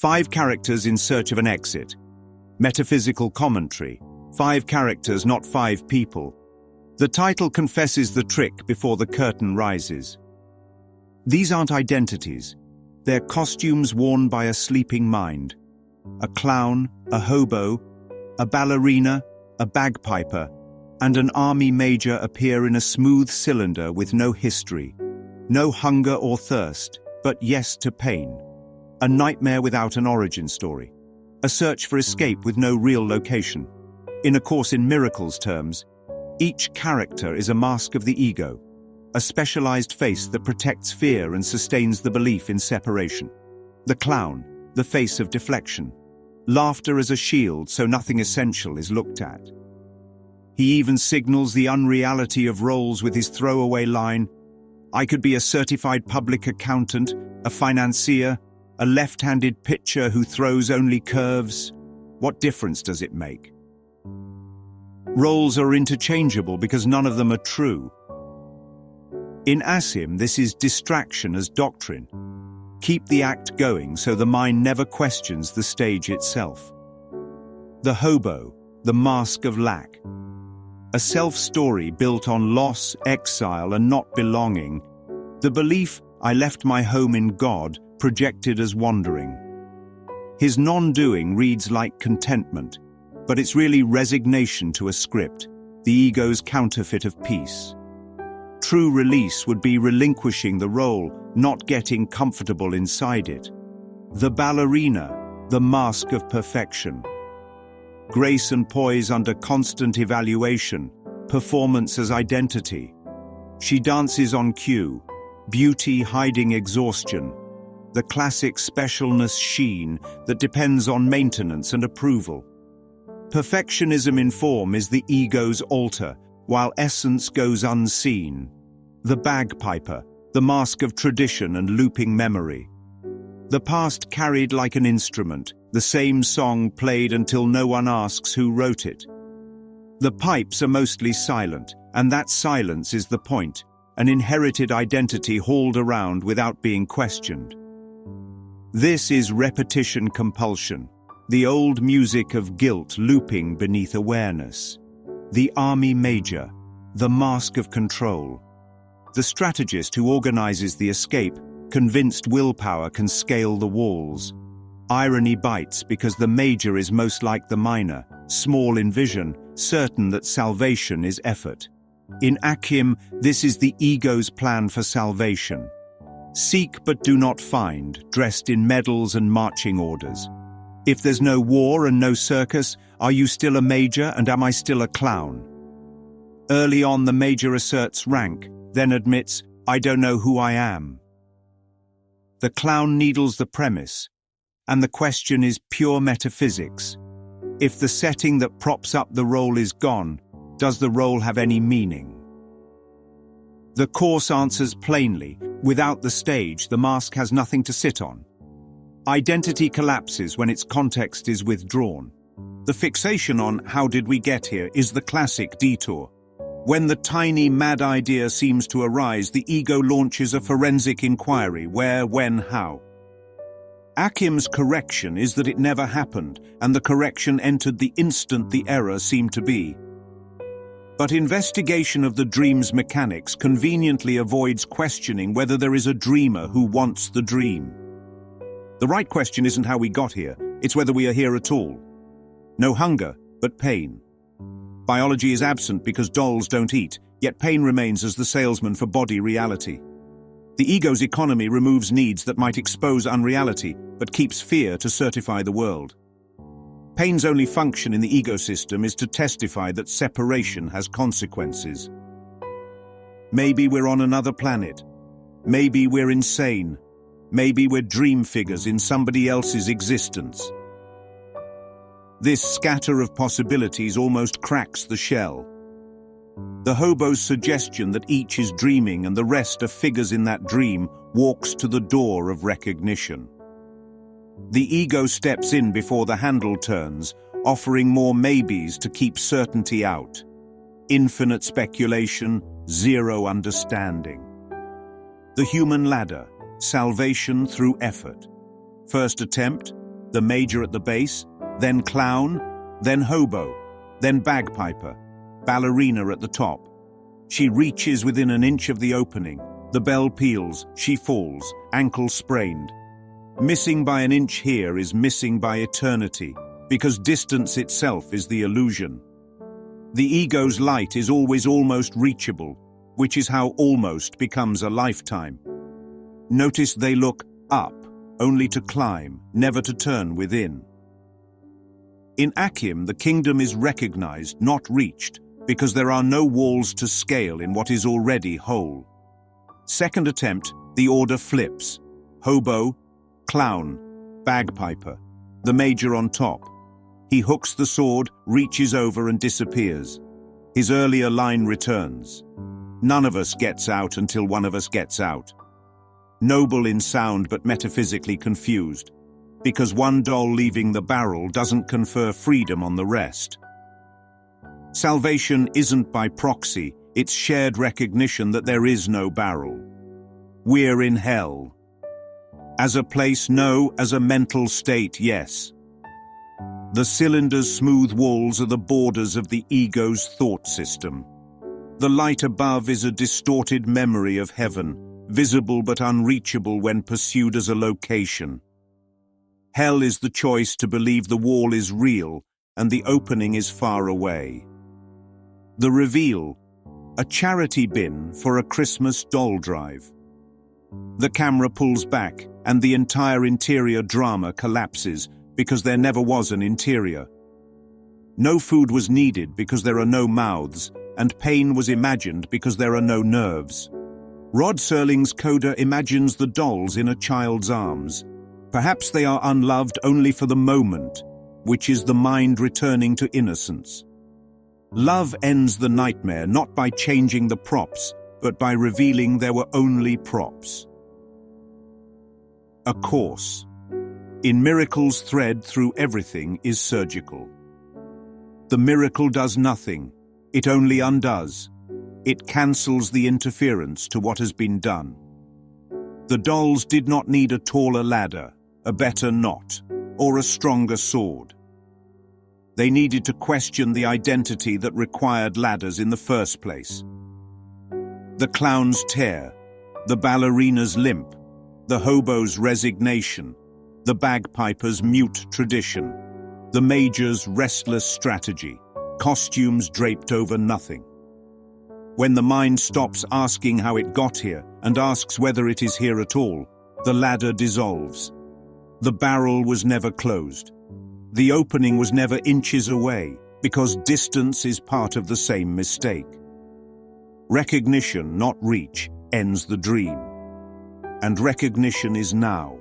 5 characters in search of an exit. Metaphysical commentary. 5 characters, not 5 people. The title confesses the trick before the curtain rises. These aren't identities. They're costumes worn by a sleeping mind. A clown, a hobo, a ballerina, a bagpiper, and an army major appear in a smooth cylinder with no history. No hunger or thirst, but yes to pain. A nightmare without an origin story. A search for escape with no real location. In A Course in Miracles terms, each character is a mask of the ego, a specialized face that protects fear and sustains the belief in separation. The clown, the face of deflection. Laughter as a shield so nothing essential is looked at. He even signals the unreality of roles with his throwaway line, "I could be a certified public accountant, a financier, a left-handed pitcher who throws only curves. What difference does it make?" Roles are interchangeable because none of them are true. In ACIM, this is distraction as doctrine. Keep the act going so the mind never questions the stage itself. The hobo, the mask of lack. A self-story built on loss, exile, and not belonging. The belief, "I left my home in God," projected as wandering. His non-doing reads like contentment, but it's really resignation to a script, the ego's counterfeit of peace. True release would be relinquishing the role, not getting comfortable inside it. The ballerina, the mask of perfection. Grace and poise under constant evaluation, performance as identity. She dances on cue, beauty hiding exhaustion. The classic specialness sheen that depends on maintenance and approval. Perfectionism in form is the ego's altar, while essence goes unseen. The bagpiper, the mask of tradition and looping memory. The past carried like an instrument, the same song played until no one asks who wrote it. The pipes are mostly silent, and that silence is the point, an inherited identity hauled around without being questioned. This is repetition compulsion, the old music of guilt looping beneath awareness. The army major, the mask of control. The strategist who organizes the escape, convinced willpower can scale the walls. Irony bites because the major is most like the minor, small in vision, certain that salvation is effort. In ACIM, this is the ego's plan for salvation. Seek but do not find, dressed in medals and marching orders. If there's no war and no circus, are you still a major and am I still a clown? Early on, the major asserts rank, then admits, "I don't know who I am." The clown needles the premise, and the question is pure metaphysics. If the setting that props up the role is gone, does the role have any meaning? The Course answers plainly, without the stage, the mask has nothing to sit on. Identity collapses when its context is withdrawn. The fixation on "how did we get here" is the classic detour. When the tiny, mad idea seems to arise, the ego launches a forensic inquiry: where, when, how. ACIM's correction is that it never happened, and the correction entered the instant the error seemed to be. But investigation of the dream's mechanics conveniently avoids questioning whether there is a dreamer who wants the dream. The right question isn't how we got here, it's whether we are here at all. No hunger, but pain. Biology is absent because dolls don't eat, yet pain remains as the salesman for body reality. The ego's economy removes needs that might expose unreality, but keeps fear to certify the world. Pain's only function in the ecosystem is to testify that separation has consequences. Maybe we're on another planet. Maybe we're insane. Maybe we're dream figures in somebody else's existence. This scatter of possibilities almost cracks the shell. The hobo's suggestion that each is dreaming and the rest are figures in that dream walks to the door of recognition. The ego steps in before the handle turns, offering more maybes to keep certainty out. Infinite speculation, zero understanding. The human ladder, salvation through effort. First attempt, the major at the base, then clown, then hobo, then bagpiper, ballerina at the top. She reaches within an inch of the opening. The bell peals, she falls, ankle sprained. Missing by an inch here is missing by eternity, because distance itself is the illusion. The ego's light is always almost reachable, which is how almost becomes a lifetime. Notice they look up, only to climb, never to turn within. In ACIM, the kingdom is recognized, not reached, because there are no walls to scale in what is already whole. Second attempt, the order flips. Hobo, clown, bagpiper, the major on top. He hooks the sword, reaches over and disappears. His earlier line returns. None of us gets out until one of us gets out. Noble in sound but metaphysically confused, because one doll leaving the barrel doesn't confer freedom on the rest. Salvation isn't by proxy, it's shared recognition that there is no barrel. We're in hell. As a place, no. As a mental state, yes. The cylinder's smooth walls are the borders of the ego's thought system. The light above is a distorted memory of heaven, visible but unreachable when pursued as a location. Hell is the choice to believe the wall is real and the opening is far away. The reveal, a charity bin for a Christmas doll drive. The camera pulls back and the entire interior drama collapses because there never was an interior. No food was needed because there are no mouths, and pain was imagined because there are no nerves. Rod Serling's coda imagines the dolls in a child's arms. Perhaps they are unloved only for the moment, which is the mind returning to innocence. Love ends the nightmare not by changing the props, but by revealing there were only props. A course. In miracles, thread through everything is surgical. The miracle does nothing, it only undoes. It cancels the interference to what has been done. The dolls did not need a taller ladder, a better knot, or a stronger sword. They needed to question the identity that required ladders in the first place. The clown's tear, the ballerina's limp, the hobo's resignation, the bagpiper's mute tradition, the major's restless strategy, costumes draped over nothing. When the mind stops asking how it got here and asks whether it is here at all, the ladder dissolves. The barrel was never closed. The opening was never inches away, because distance is part of the same mistake. Recognition, not reach, ends the dream. And recognition is now.